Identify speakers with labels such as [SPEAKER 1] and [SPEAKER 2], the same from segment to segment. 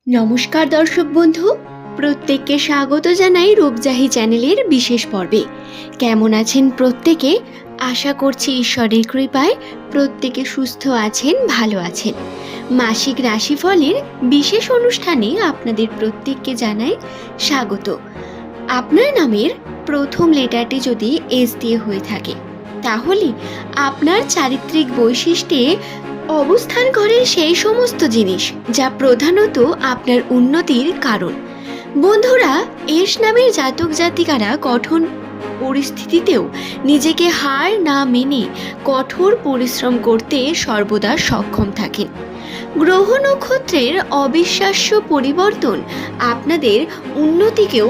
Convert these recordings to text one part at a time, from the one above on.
[SPEAKER 1] নমস্কার দর্শক বন্ধু, প্রত্যেককে স্বাগত জানাই রূপজাহি চ্যানেলের বিশেষ পর্বে। কেমন আছেন প্রত্যেকে? আশা করছি ঈশ্বরের কৃপায় প্রত্যেকে সুস্থ আছেন, ভালো আছেন। মাসিক রাশিফলের বিশেষ অনুষ্ঠানে আপনাদের প্রত্যেককে জানাই স্বাগত। আপনার নামের প্রথম লেটারটি যদি এস দিয়ে হয়ে থাকে, তাহলে আপনার চারিত্রিক বৈশিষ্ট্যে অবস্থান করে সেই সমস্ত জিনিস যা প্রধানত আপনার উন্নতির কারণ। বন্ধুরা, এস নামের জাতক জাতিকারা কঠোর পরিস্থিতিতেও নিজেকে হার না মেনে কঠোর পরিশ্রম করতে সর্বদা সক্ষম থাকেন। গ্রহ নক্ষত্রের অবিশ্বাস্য পরিবর্তন আপনাদের উন্নতিকেও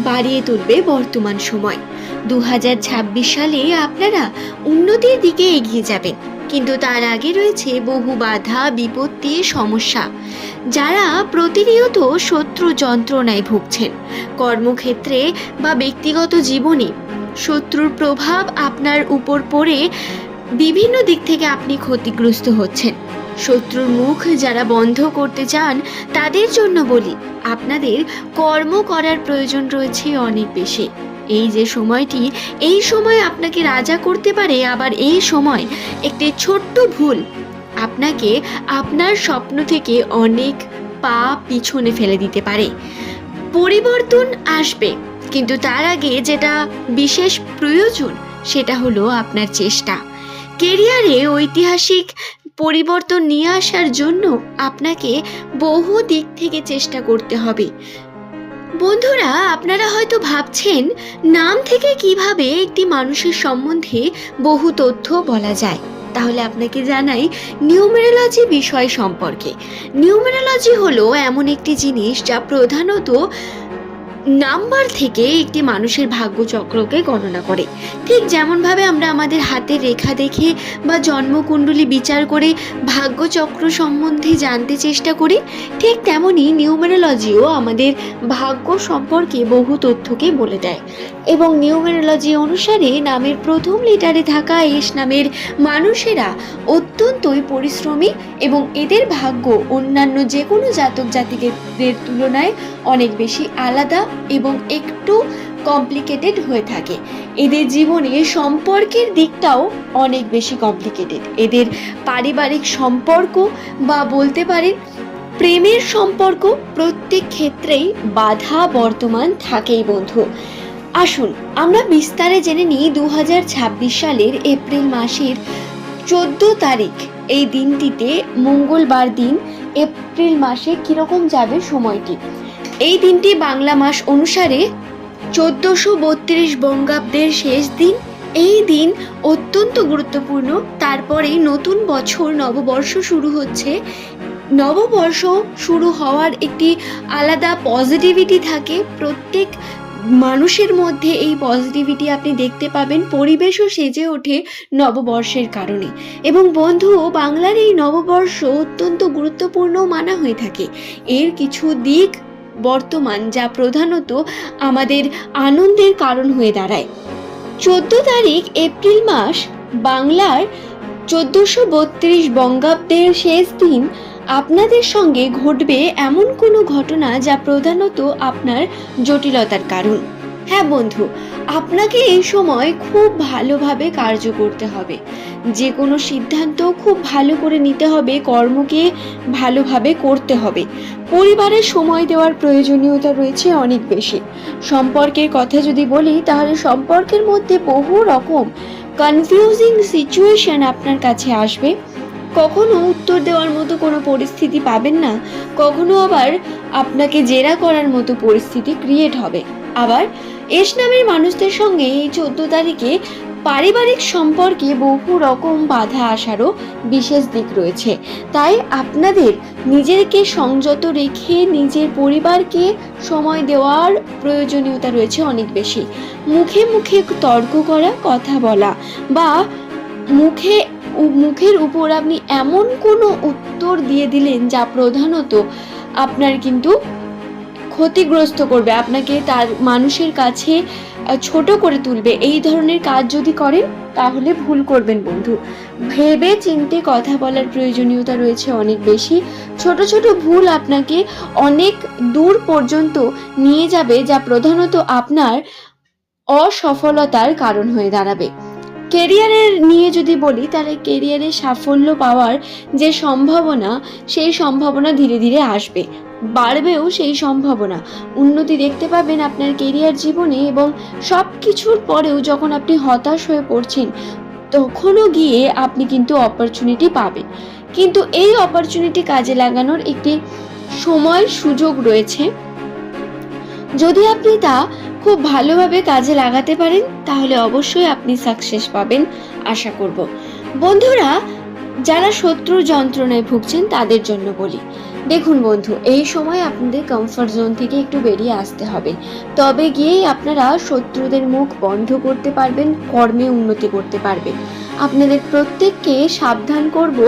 [SPEAKER 1] বাড়িয়ে তুলবে। বর্তমান সময় 2026 সালে আপনারা উন্নতির দিকে এগিয়ে যাবেন, কিন্তু তার আগে রয়েছে বহু বাধা, বিপত্তি, সমস্যা। যারা প্রতিনিয়ত শত্রু যন্ত্রণায় ভুগছেন, কর্মক্ষেত্রে বা ব্যক্তিগত জীবনে শত্রুর প্রভাব আপনার উপর পড়ে বিভিন্ন দিক থেকে আপনি ক্ষতিগ্রস্ত হচ্ছেন। শত্রুর মুখ যারা বন্ধ করতে চান, তাদের জন্য বলি, আপনাদের কর্ম করার প্রয়োজন রয়েছে অনেক বেশি। এই যে সময়টি, এই সময় আপনাকে রাজা করতে পারে, আবার এই সময় একটি ছোট্ট ভুল আপনাকে আপনার স্বপ্ন থেকে অনেক পা পিছনে ফেলে দিতে পারে। পরিবর্তন আসবে, কিন্তু তার আগে যেটা বিশেষ প্রয়োজন সেটা হলো আপনার চেষ্টা। কেরিয়ারে ঐতিহাসিক পরিবর্তন নিয়ে আসার জন্য আপনাকে বহু দিক থেকে চেষ্টা করতে হবে। বন্ধুরা, আপনারা হয়তো ভাবছেন নাম থেকে কিভাবে একটি মানুষের সম্বন্ধে বহু তথ্য বলা যায়। তাহলে আপনাকে জানাই নিউমেরোলজি বিষয় সম্পর্কে। নিউমেরোলজি হলো এমন একটি জিনিস যা প্রধানত নাম্বার থেকে একটি মানুষের ভাগ্যচক্রকে গণনা করে। ঠিক যেমনভাবে আমরা আমাদের হাতের রেখা দেখে বা জন্মকুণ্ডলী বিচার করে ভাগ্যচক্র সম্বন্ধে জানতে চেষ্টা করি, ঠিক তেমনই নিউমেরোলজিও আমাদের ভাগ্য সম্পর্কে বহু তথ্যকে বলে দেয়। এবং নিউমেরোলজি অনুসারে নামের প্রথম লেটারে থাকা এস নামের মানুষেরা অত্যন্তই পরিশ্রমী এবং এদের ভাগ্য অন্যান্য যে কোনো জাতক জাতিকের তুলনায় অনেক বেশি আলাদা এবং একটু কমপ্লিকেটেড হয়ে থাকে। এদের জীবনে সম্পর্কের দিকটাও অনেক বেশি কমপ্লিকেটেড। এদের পারিবারিক সম্পর্ক বা বলতে পারেন প্রেমের সম্পর্ক, প্রত্যেক ক্ষেত্রেই বাধা বর্তমান থাকেই। বন্ধু, আসুন আমরা বিস্তারে জেনে নিই 2026 সালের এপ্রিল মাসের 14 তারিখ এই দিনটিতে, মঙ্গলবার দিন, এপ্রিল মাসে কিরকম যাবে সময়টি। এই দিনটি বাংলা মাস অনুসারে 1432 বঙ্গাব্দের শেষ দিন। এই দিন অত্যন্ত গুরুত্বপূর্ণ। তারপরেই নতুন বছর, নববর্ষ শুরু হচ্ছে। নববর্ষ শুরু হওয়ার একটি আলাদা পজিটিভিটি থাকে প্রত্যেক মানুষের মধ্যে। এই পজিটিভিটি আপনি দেখতে পাবেন, পরিবেশও সেজে ওঠে নববর্ষের কারণে। এবং বন্ধু, বাংলার এই নববর্ষ অত্যন্ত গুরুত্বপূর্ণ মানা হয়ে থাকে। এর কিছু দিক বর্তমান যা প্রধানত আমাদের আনন্দের কারণ হয়ে দাঁড়ায়। 14 তারিখ এপ্রিল মাস বাংলার 1432 বঙ্গাব্দের শেষ দিন আপনাদের সঙ্গে ঘটবে এমন কোনো ঘটনা যা প্রধানত আপনার জটিলতার কারণ। হ্যাঁ বন্ধু, আপনাকে এই সময় খুব ভালোভাবে কার্য করতে হবে। যে কোনো সিদ্ধান্ত খুব ভালো করে নিতে হবে, কর্মকে ভালোভাবে করতে হবে। পরিবারের সময় দেওয়ার প্রয়োজনীয়তা রয়েছে অনেক বেশি। সম্পর্কের কথা যদি বলি, তাহলে সম্পর্কের মধ্যে বহু রকম কনফিউজিং সিচুয়েশন আপনার কাছে আসবে। কখনো উত্তর দেওয়ার মতো কোনো পরিস্থিতি পাবেন না, কখনো আবার আপনাকে জেরা করার মতো পরিস্থিতি ক্রিয়েট হবে। আবার এস নামের মানুষদের সঙ্গে এই 14 তারিখে পারিবারিক সম্পর্কে বহু রকম বাধা আসারও বিশেষ দিক রয়েছে। তাই আপনাদের নিজেকে সংযত রেখে নিজের পরিবারকে সময় দেওয়ার প্রয়োজনীয়তা রয়েছে অনেক বেশি। মুখে মুখে তর্ক করা, কথা বলা বা মুখের উপর আপনি এমন কোনো উত্তর দিয়ে দিলেন যা প্রধানত আপনার কিন্তু ক্ষতিগ্রস্ত করবে, আপনাকে তার মানুষের কাছে ছোট করে তুলবে, এই ধরনের কাজ যদি করেন তাহলে ভুল করবেন বন্ধু। ভেবে চিন্তে কথা বলার প্রয়োজনীয়তা রয়েছে অনেক বেশি। ছোট ছোট ভুল আপনাকে অনেক দূর পর্যন্ত নিয়ে যাবে, যা প্রধানত আপনার অসফলতার কারণ হয়ে দাঁড়াবে। কেরিয়ারের নিয়ে যদি বলি, তাহলে কেরিয়ারে সাফল্য পাওয়ার যে সম্ভাবনা, সেই সম্ভাবনা ধীরে ধীরে আসবে, বাড়বেও সেই সম্ভাবনা। উন্নতি দেখতে পাবেন আপনার কেরিয়ার জীবনে, এবং সব কিছুর পরেও যখন আপনি হতাশ হয়ে পড়ছেন, তখনও গিয়ে আপনি কিন্তু অপরচুনিটি পাবেন। কিন্তু এই অপরচুনিটি কাজে লাগানোর একটি সময় সুযোগ রয়েছে। যদি আপনি তা খুব ভালোভাবে কাজে লাগাতে পারেন, তাহলে অবশ্যই আপনি সাকসেস পাবেন আশা করব। বন্ধুরা, যারা শত্রুর যন্ত্রণায় ভুগছেন তাদের জন্য বলি, দেখুন বন্ধু, এই সময় আপনাদের কমফর্ট জোন থেকে একটু বেরিয়ে আসতে হবে, তবে গিয়েই আপনারা শত্রুদের মুখ বন্ধ করতে পারবেন, কর্মে উন্নতি করতে পারবেন। আপনাদের প্রত্যেককে সাবধান করব,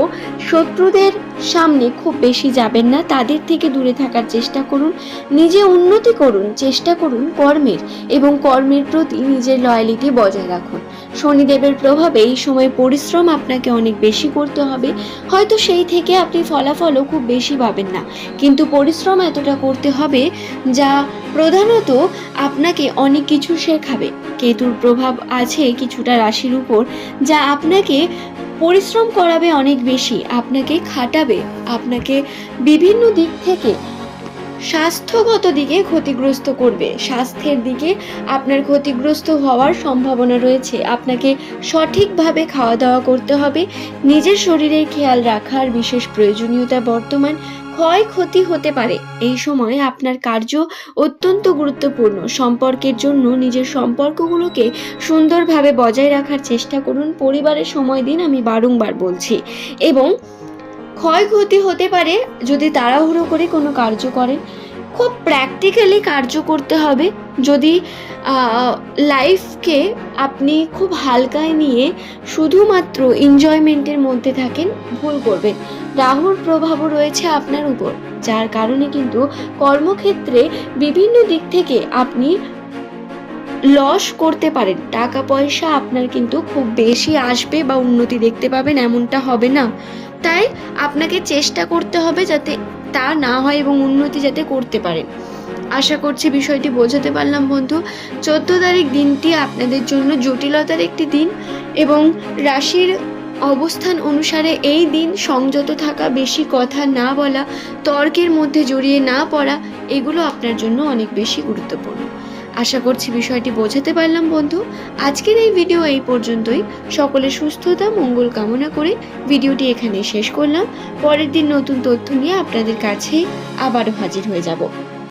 [SPEAKER 1] শত্রুদের সামনে খুব বেশি যাবেন না, তাদের থেকে দূরে থাকার চেষ্টা করুন, নিজে উন্নতি করুন, চেষ্টা করুন কর্মের, এবং কর্মের প্রতি নিজের লয়ালিটি বজায় রাখুন। শনিদেবের প্রভাবে এই সময় পরিশ্রম আপনাকে অনেক বেশি করতে হবে, হয়তো সেই থেকে আপনি ফলাফলও খুব বেশি পাবেন না, কিন্তু পরিশ্রম এতটা করতে হবে যা প্রধানত আপনাকে অনেক কিছু শেখাবে। কেতুর প্রভাব আছে কিছুটা রাশির উপর, যা আপনাকে পরিশ্রম করাবে অনেক বেশি, আপনাকে খাটাবে, আপনাকে বিভিন্ন দিক থেকে স্বাস্থ্যগত দিকে ক্ষতিগ্রস্ত করবে। স্বাস্থ্যের দিকে আপনার ক্ষতিগ্রস্ত হওয়ার সম্ভাবনা রয়েছে। আপনাকে সঠিকভাবে খাওয়া দাওয়া করতে হবে, নিজের শরীরের খেয়াল রাখার বিশেষ প্রয়োজনীয়তা বর্তমান। ক্ষয়ক্ষতি হতে পারে, এই সময় আপনার কার্য অত্যন্ত গুরুত্বপূর্ণ। সম্পর্কের জন্য নিজের সম্পর্কগুলোকে সুন্দরভাবে বজায় রাখার চেষ্টা করুন, পরিবারের সময় দিন, আমি বারংবার বলছি। এবং ক্ষয়ক্ষতি হতে পারে যদি তাড়াহুড়ো করে কোনো কার্য করেন, খুব প্র্যাকটিক্যালি কার্য করতে হবে। যদি লাইফকে আপনি খুব হালকায় নিয়ে শুধুমাত্র এনজয়মেন্টের মধ্যে থাকেন, ভুল করবেন। রাহুর প্রভাবও রয়েছে আপনার উপর, যার কারণে কিন্তু কর্মক্ষেত্রে বিভিন্ন দিক থেকে আপনি লস করতে পারেন। টাকা পয়সা আপনার কিন্তু খুব বেশি আসবে বা উন্নতি দেখতে পাবেন, এমনটা হবে না। তাই আপনাকে চেষ্টা করতে হবে যাতে তা না হয়, এবং উন্নতি যাতে করতে পারেন। আশা করছি বিষয়টি বোঝাতে পারলাম বন্ধু। 14 তারিখ দিনটি আপনাদের জন্য জটিলতার একটি দিন, এবং রাশির অবস্থান অনুসারে এই দিন সংযত থাকা, বেশি কথা না বলা, তর্কের মধ্যে জড়িয়ে না পড়া, এগুলো আপনার জন্য অনেক বেশি গুরুত্বপূর্ণ। আশা করছি বিষয়টি বোঝাতে পারলাম বন্ধু। আজকের এই ভিডিও এই পর্যন্তই। সকলের সুস্থতা মঙ্গল কামনা করে ভিডিওটি এখানে শেষ করলাম। পরের দিন নতুন তথ্য নিয়ে আপনাদের কাছে আবারও হাজির হয়ে যাব।